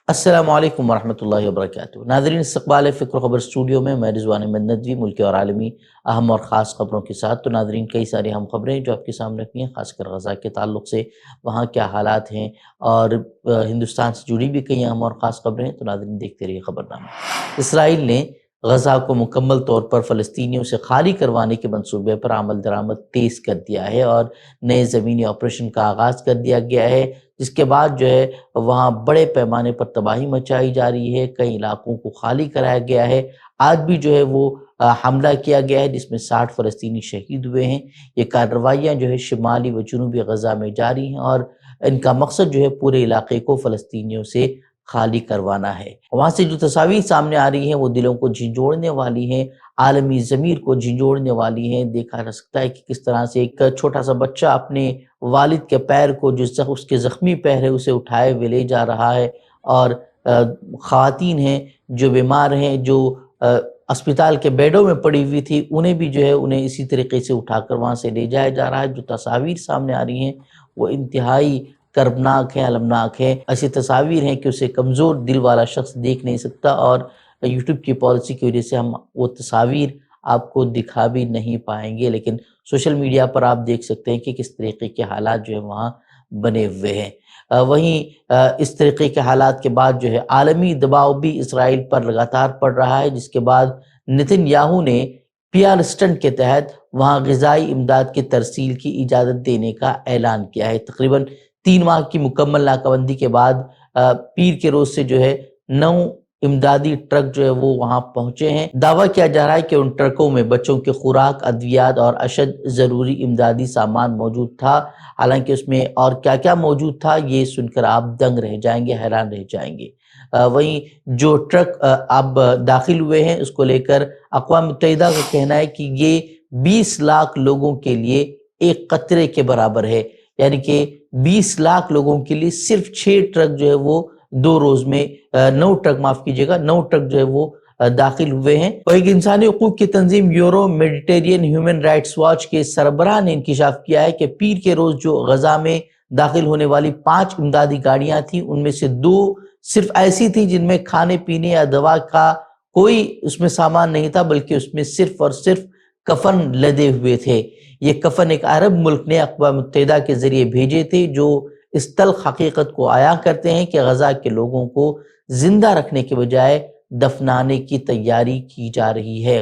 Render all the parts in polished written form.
السلام علیکم ورحمۃ اللہ وبرکاتہ ناظرین، استقبال فکر و خبر اسٹوڈیو میں میں رضوان احمد ندوی ملکی اور عالمی اہم اور خاص خبروں کے ساتھ۔ تو ناظرین، کئی ساری اہم خبریں جو آپ کے سامنے رکھی ہیں، خاص کر غزہ کے تعلق سے وہاں کیا حالات ہیں، اور ہندوستان سے جڑی بھی کئی اہم اور خاص خبریں ہیں۔ تو ناظرین، دیکھتے رہیے خبرنامہ۔ اسرائیل نے غزہ کو مکمل طور پر فلسطینیوں سے خالی کروانے کے منصوبے پر عمل درآمد تیز کر دیا ہے اور نئے زمینی آپریشن کا آغاز کر دیا گیا ہے، جس کے بعد جو ہے وہاں بڑے پیمانے پر تباہی مچائی جا رہی ہے۔ کئی علاقوں کو خالی کرایا گیا ہے۔ آج بھی جو ہے وہ حملہ کیا گیا ہے جس میں 60 فلسطینی شہید ہوئے ہیں۔ یہ کارروائیاں جو ہے شمالی و جنوبی غزہ میں جاری ہیں، اور ان کا مقصد جو ہے پورے علاقے کو فلسطینیوں سے خالی کروانا ہے۔ وہاں سے جو تصاویر سامنے آ رہی ہیں وہ دلوں کو جھنجھوڑنے والی ہیں، عالمی ضمیر کو جھنجھوڑنے والی ہیں۔ دیکھا جا سکتا ہے کہ کس طرح سے ایک چھوٹا سا بچہ اپنے والد کے پیر کو، جو اس کے زخمی پیر ہے، اسے اٹھائے ہوئے لے جا رہا ہے، اور خواتین ہیں جو بیمار ہیں، جو اسپتال کے بیڈوں میں پڑی ہوئی تھی، انہیں بھی جو ہے انہیں اسی طریقے سے اٹھا کر وہاں سے لے جایا جا رہا ہے۔ جو تصاویر سامنے آ رہی ہیں وہ انتہائی کربناک ہیں، المناک ہیں۔ ایسی تصاویر ہیں کہ اسے کمزور دل والا شخص دیکھ نہیں سکتا، اور یوٹیوب کی پالیسی کی وجہ سے ہم وہ تصاویر آپ کو دکھا بھی نہیں پائیں گے، لیکن سوشل میڈیا پر آپ دیکھ سکتے ہیں کہ کس طریقے کے حالات جو ہے وہاں بنے ہوئے ہیں۔ وہیں اس طریقے کے حالات کے بعد جو ہے عالمی دباؤ بھی اسرائیل پر لگاتار پڑ رہا ہے، جس کے بعد نتن یاہو نے PR اسٹنٹ کے تحت وہاں غذائی امداد کی ترسیل کی اجازت دینے کا اعلان کیا ہے۔ تقریباً 3 ماہ کی مکمل ناکہ بندی کے بعد پیر کے روز سے جو ہے 9 امدادی ٹرک جو ہے وہ وہاں پہنچے ہیں۔ دعویٰ کیا جا رہا ہے کہ ان ٹرکوں میں بچوں کے خوراک، ادویات اور اشد ضروری امدادی سامان موجود تھا۔ حالانکہ اس میں اور کیا کیا موجود تھا یہ سن کر آپ دنگ رہ جائیں گے، حیران رہ جائیں گے۔ وہیں جو ٹرک اب داخل ہوئے ہیں اس کو لے کر اقوام متحدہ کا کہنا ہے کہ یہ 20 لاکھ لوگوں کے لیے ایک قطرے کے برابر ہے، یعنی کہ 20 لاکھ لوگوں کے لیے صرف 6 ٹرک جو ہے وہ 2 روز میں 9 ٹرک، معاف کیجیے گا، 9 ٹرک جو ہے وہ داخل ہوئے ہیں۔ اور ایک انسانی حقوق کی تنظیم euro Mediterranean human rights watch کے سربراہ نے انکشاف کیا ہے کہ پیر کے روز جو غزہ میں داخل ہونے والی 5 امدادی گاڑیاں تھیں، ان میں سے 2 صرف ایسی تھی جن میں کھانے پینے یا دوا کا کوئی اس میں سامان نہیں تھا، بلکہ اس میں صرف اور صرف کفن لدے ہوئے تھے۔ یہ کفن ایک عرب ملک نے اقوام متحدہ کے ذریعے بھیجے تھے، جو اس تلخ حقیقت کو عیاں کرتے ہیں کہ غزہ کے لوگوں کو زندہ رکھنے کے بجائے دفنانے کی تیاری کی جا رہی ہے۔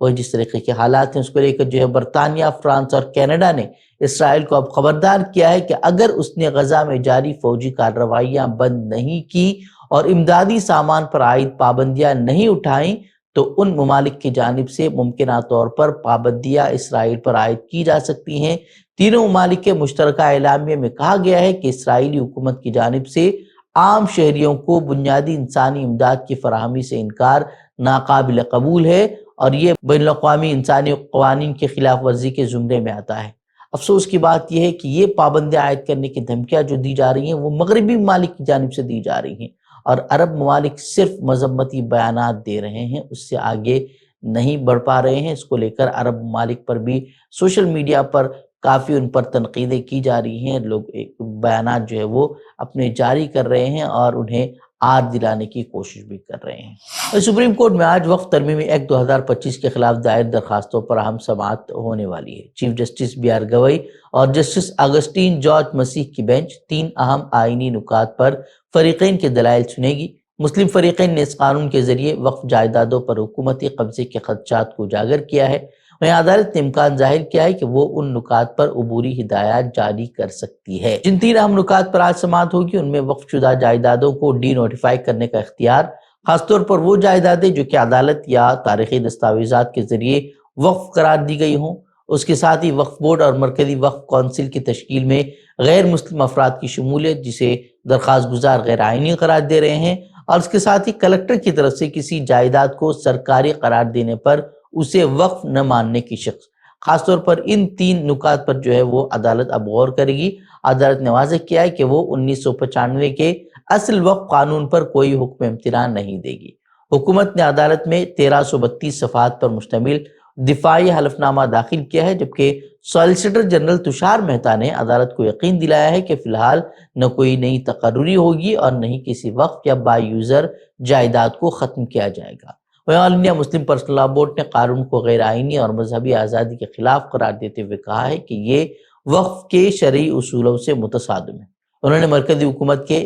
اور جس طریقے کے حالات ہیں اس کو لے کر جو ہے برطانیہ، فرانس اور کینیڈا نے اسرائیل کو اب خبردار کیا ہے کہ اگر اس نے غزہ میں جاری فوجی کارروائیاں بند نہیں کی اور امدادی سامان پر عائد پابندیاں نہیں اٹھائیں تو ان ممالک کی جانب سے ممکنہ طور پر پابندیاں اسرائیل پر عائد کی جا سکتی ہیں۔ تینوں ممالک کے مشترکہ اعلامیہ میں کہا گیا ہے کہ اسرائیلی حکومت کی جانب سے عام شہریوں کو بنیادی انسانی امداد کی فراہمی سے انکار ناقابل قبول ہے، اور یہ بین الاقوامی انسانی قوانین کی خلاف ورزی کے زمرے میں آتا ہے۔ افسوس کی بات یہ ہے کہ یہ پابندیاں عائد کرنے کی دھمکیاں جو دی جا رہی ہیں وہ مغربی ممالک کی جانب سے دی جا رہی ہیں، اور عرب ممالک صرف مذمتی بیانات دے رہے ہیں، اس سے آگے نہیں بڑھ پا رہے ہیں۔ اس کو لے کر عرب ممالک پر بھی سوشل میڈیا پر کافی ان پر تنقیدیں کی جا رہی ہیں۔ لوگ ایک بیانات جو ہے وہ اپنے جاری کر رہے ہیں اور انہیں آر دلانے کی کوشش بھی کر رہے ہیں۔ سپریم کورٹ میں آج وقف ترمیمی ایکٹ 2025 کے خلاف دائر درخواستوں پر اہم سماعت ہونے والی ہے۔ چیف جسٹس BR گوئی اور جسٹس اگسٹین جارج مسیح کی بینچ 3 اہم آئینی نکات پر فریقین کے دلائل سنے گی۔ مسلم فریقین نے اس قانون کے ذریعے وقف جائیدادوں پر حکومتی قبضے کے خدشات کو اجاگر کیا ہے۔ وہیں عدالت نے امکان ظاہر کیا ہے کہ وہ ان نکات پر عبوری ہدایات جاری کر سکتی ہے۔ جن 3 اہم نکات پر آج سماعت ہوگی ان میں وقف شدہ جائیدادوں کو ڈی نوٹیفائی کرنے کا اختیار، خاص طور پر وہ جائیدادیں جو کہ عدالت یا تاریخی دستاویزات کے ذریعے وقف قرار دی گئی ہوں۔ اس کے ساتھ ہی وقف بورڈ اور مرکزی وقف کونسل کی تشکیل میں غیر مسلم افراد کی شمولیت، جسے درخواست گزار غیر آئینی قرار دے رہے ہیں، اور اس کے ساتھ ہی کلکٹر کی طرف سے کسی جائیداد کو سرکاری قرار دینے پر اسے وقف نہ ماننے کی شخص۔ خاص طور پر ان 3 نکات پر جو ہے وہ عدالت اب غور کرے گی۔ عدالت نے واضح کیا ہے کہ وہ 1995 کے اصل وقف قانون پر کوئی حکم امتناع نہیں دے گی۔ حکومت نے عدالت میں 1332 صفحات پر مشتمل دفاعی حلف نامہ داخل کیا ہے، جبکہ سالیسیٹر جنرل تشار مہتا نے عدالت کو یقین دلایا ہے کہ فی الحال نہ کوئی نئی تقرری ہوگی اور نہ ہی کسی وقف یا بائی یوزر جائیداد کو ختم کیا جائے گا۔ All India Muslim personal law board نے قانون کو غیر آئینی اور مذہبی آزادی کے خلاف قرار دیتے ہوئے کہا ہے کہ یہ وقف کے شرعی اصولوں سے متصادم ہے۔ انہوں نے مرکزی حکومت کے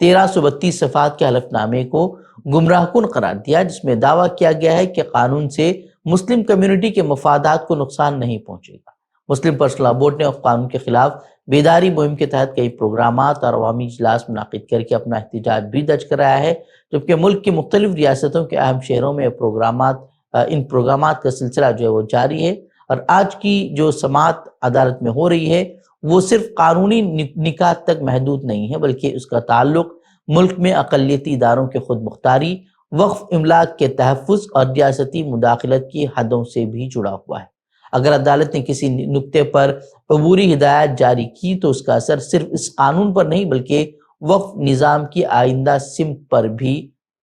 1332 صفحات کے حلف نامے کو گمراہ کن قرار دیا، جس میں دعویٰ کیا گیا ہے کہ قانون سے مسلم کمیونٹی کے مفادات کو نقصان نہیں پہنچے گا۔ مسلم پرسنل لاء بورڈ نے وقف قانون کے خلاف بیداری مہم کے تحت کئی پروگرامات اور عوامی اجلاس منعقد کر کے اپنا احتجاج بھی درج کرایا ہے، جبکہ ملک کی مختلف ریاستوں کے اہم شہروں میں ان پروگرامات کا سلسلہ جو ہے وہ جاری ہے۔ اور آج کی جو سماعت عدالت میں ہو رہی ہے وہ صرف قانونی نکات تک محدود نہیں ہے، بلکہ اس کا تعلق ملک میں اقلیتی اداروں کے خود مختاری، وقف املاک کے تحفظ اور ریاستی مداخلت کی حدوں سے بھی جڑا ہوا ہے۔ اگر عدالت نے کسی نکتے پر عبوری ہدایت جاری کی تو اس کا اثر صرف اس قانون پر نہیں بلکہ وقف نظام کی آئندہ سمت پر بھی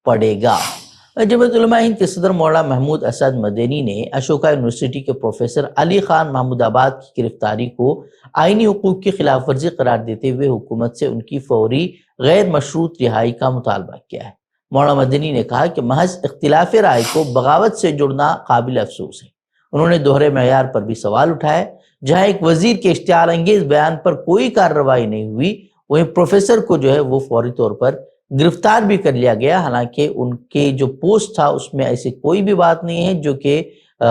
پڑے گا۔ جمعیت علماء ہند کے صدر مولانا محمود اسد مدنی نے اشوکا یونیورسٹی کے پروفیسر علی خان محمود آباد کی گرفتاری کو آئینی حقوق کی خلاف ورزی قرار دیتے ہوئے حکومت سے ان کی فوری غیر مشروط رہائی کا مطالبہ کیا ہے۔ مولانا مدنی نے کہا کہ محض اختلاف رائے کو بغاوت سے جڑنا قابل افسوس ہے۔ انہوں نے دوہرے معیار پر بھی سوال اٹھایا۔ جہاں ایک وزیر کے اشتعال انگیز بیان پر کوئی کارروائی نہیں ہوئی، وہیں پروفیسر کو جو ہے وہ فوری طور پر گرفتار بھی کر لیا گیا، حالانکہ ان کے جو پوسٹ تھا اس میں ایسی کوئی بھی بات نہیں ہے جو کہ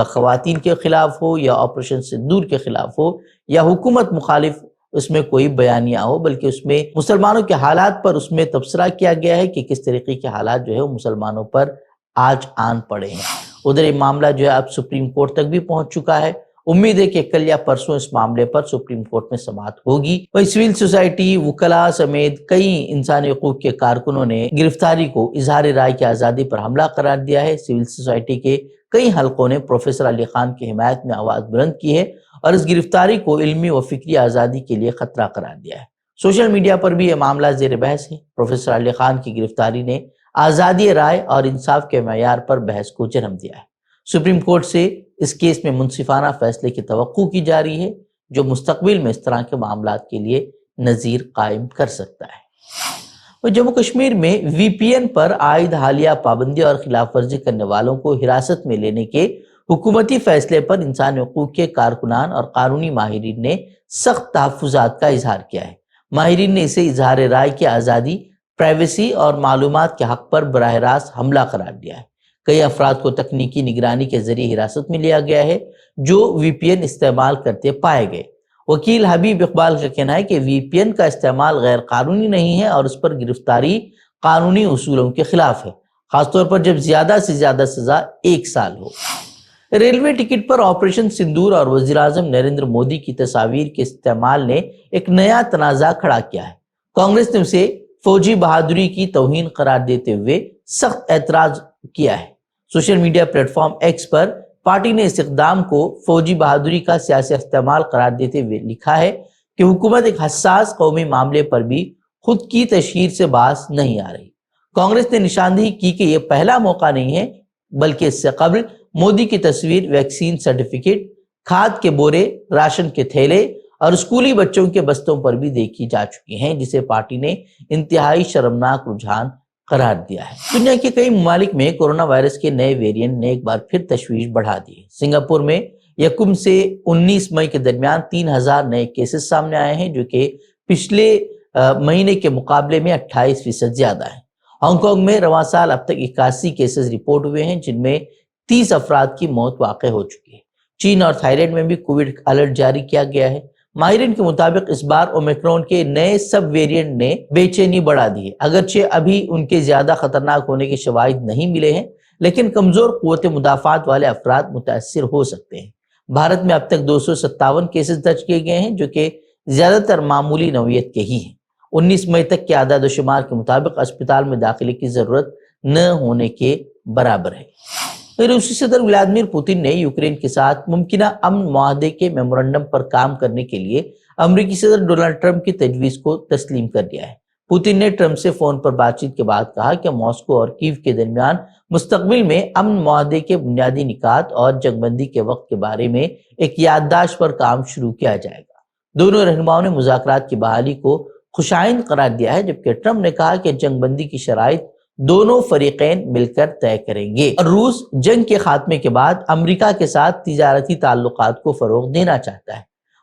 خواتین کے خلاف ہو یا آپریشن سندور کے خلاف ہو یا حکومت مخالف اس میں کوئی بیانیہ ہو، بلکہ اس میں مسلمانوں کے حالات پر اس میں تبصرہ کیا گیا ہے کہ کس طریقے کے حالات جو ہے وہ مسلمانوں پر آج آن پڑے ہیں۔ ادھر یہ معاملہ جو ہے اب سپریم کورٹ تک بھی پہنچ چکا ہے۔ امید ہے کہ کل یا پرسوں اس معاملے پر سپریم کورٹ میں سماعت ہوگی۔ وہیں سول سوسائٹی، وکلاء سمیت کئی انسانی حقوق کے کارکنوں نے گرفتاری کو اظہار رائے کی آزادی پر حملہ قرار دیا ہے۔ سول سوسائٹی کے کئی حلقوں نے پروفیسر علی خان کی حمایت میں آواز بلند کی ہے اور اس گرفتاری کو علمی و فکری آزادی کے لیے خطرہ قرار دیا ہے۔ سوشل میڈیا پر بھی یہ معاملہ زیر بحث ہے۔ پروفیسر علی خان کی گرفتاری نے آزادی رائے اور انصاف کے معیار پر بحث کو جنم دیا ہے۔ سپریم کورٹ سے اس کیس میں منصفانہ فیصلے کی توقع کی جا رہی ہے، جو مستقبل میں اس طرح کے معاملات کے لیے نظیر قائم کر سکتا ہے۔ جموں کشمیر میں وی پی این پر عائد حالیہ پابندی اور خلاف ورزی کرنے والوں کو حراست میں لینے کے حکومتی فیصلے پر انسانی حقوق کے کارکنان اور قانونی ماہرین نے سخت تحفظات کا اظہار کیا ہے۔ ماہرین نے اسے اظہار رائے کی آزادی، پرائیویسی اور معلومات کے حق پر براہ راست حملہ قرار دیا ہے۔ کئی افراد کو تکنیکی نگرانی کے ذریعے حراست میں لیا گیا ہے جو وی پی این استعمال کرتے پائے گئے۔ وکیل حبیب اقبال کا کہنا ہے کہ وی پی این کا استعمال غیر قانونی نہیں ہے اور اس پر گرفتاری قانونی اصولوں کے خلاف ہے، خاص طور پر جب زیادہ سے زیادہ سزا 1 سال ہو۔ ریلوے ٹکٹ پر آپریشن سندور اور وزیر اعظم نریندر مودی کی تصاویر کے استعمال نے ایک نیا تنازع کھڑا کیا ہے۔ کانگریس نے اسے فوجی بہادری کی توہین قرار دیتے ہوئے سخت اعتراض کیا ہے۔ Social media platform X پر پارٹی نے اس اقدام کو فوجی بہادری کا سیاسی استعمال قرار دیتے ہوئے لکھا ہے کہ حکومت ایک حساس قومی معاملے پر بھی خود کی تشہیر سے باز نہیں آ رہی۔ کانگریس نے نشاندہی کی کہ یہ پہلا موقع نہیں ہے، بلکہ اس سے قبل مودی کی تصویر، ویکسین سرٹیفکیٹ، کھاد کے بورے، راشن کے تھیلے اور اسکولی بچوں کے بستوں پر بھی دیکھی جا چکی ہیں، جسے پارٹی نے انتہائی شرمناک رجحان قرار دیا ہے۔ دنیا کے کئی ممالک میں کورونا وائرس کے نئے ویرینٹ نے ایک بار پھر تشویش بڑھا دی ہے۔ سنگاپور میں 1 سے 19 مئی کے درمیان 3000 نئے کیسز سامنے آئے ہیں، جو کہ پچھلے مہینے کے مقابلے میں 28% زیادہ ہیں۔ ہانگ کانگ میں رواں سال اب تک 81 کیسز رپورٹ ہوئے ہیں، جن میں 30 افراد کی موت واقع ہو چکی ہے۔ چین اور تھائی لینڈ میں بھی کووڈ الرٹ جاری کیا گیا ہے۔ ماہرین کے مطابق اس بار اومیکرون کے نئے سب ویرینٹ نے بے چینی بڑھا دی ہے۔ اگرچہ ابھی ان کے زیادہ خطرناک ہونے کے شواہد نہیں ملے ہیں، لیکن کمزور قوت مدافعت والے افراد متاثر ہو سکتے ہیں۔ بھارت میں اب تک 257 کیسز درج کیے گئے ہیں، جو کہ زیادہ تر معمولی نوعیت کے ہی ہیں۔ 19 مئی تک کے اعداد و شمار کے مطابق اسپتال میں داخلے کی ضرورت نہ ہونے کے برابر ہے۔ روسی صدر ولادیمیر پوتن نے یوکرین کے ساتھ ممکنہ امن معاہدے کے میمورنڈم پر کام کرنے کے لیے امریکی صدر ڈونلڈ ٹرمپ کی تجویز کو تسلیم کر دیا ہے۔ پوتن نے ٹرمپ سے فون پر بات چیت کے بعد کہا کہ ماسکو اور کیو کے درمیان مستقبل میں امن معاہدے کے بنیادی نکات اور جنگ بندی کے وقت کے بارے میں ایک یادداشت پر کام شروع کیا جائے گا۔ دونوں رہنماؤں نے مذاکرات کی بحالی کو خوشائند قرار دیا ہے، جبکہ ٹرمپ نے کہا کہ جنگ بندی کی شرائط دونوں فریقین مل کر طے کریں گے اور روس جنگ کے خاتمے کے بعد امریکہ کے ساتھ تجارتی تعلقات کو فروغ دینا چاہتا ہے۔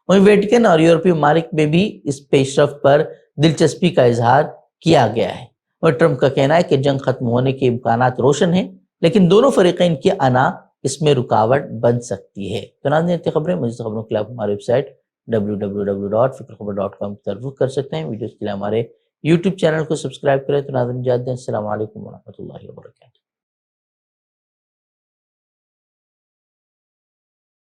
وہیں ویٹیکن اور یورپی ممالک میں بھی اس پیش رفت پر دلچسپی کا اظہار کیا گیا ہے، اور ٹرمپ کا کہنا ہے کہ جنگ ختم ہونے کے امکانات روشن ہیں، لیکن دونوں فریقین کی انا اس میں رکاوٹ بن سکتی ہے۔ تو ناظرین، خبریں مزید خبروں کے لیے آپ ہماری ویب سائٹ www.fikrkhabar.com پر رجوع کر سکتے ہیں۔ ویڈیوز کے لیے ہمارے یوٹیوب چینل کو سبسکرائب کریں۔ تو ناظرین، اجازت دیں، السلام علیکم ورحمۃ اللہ وبرکاتہ۔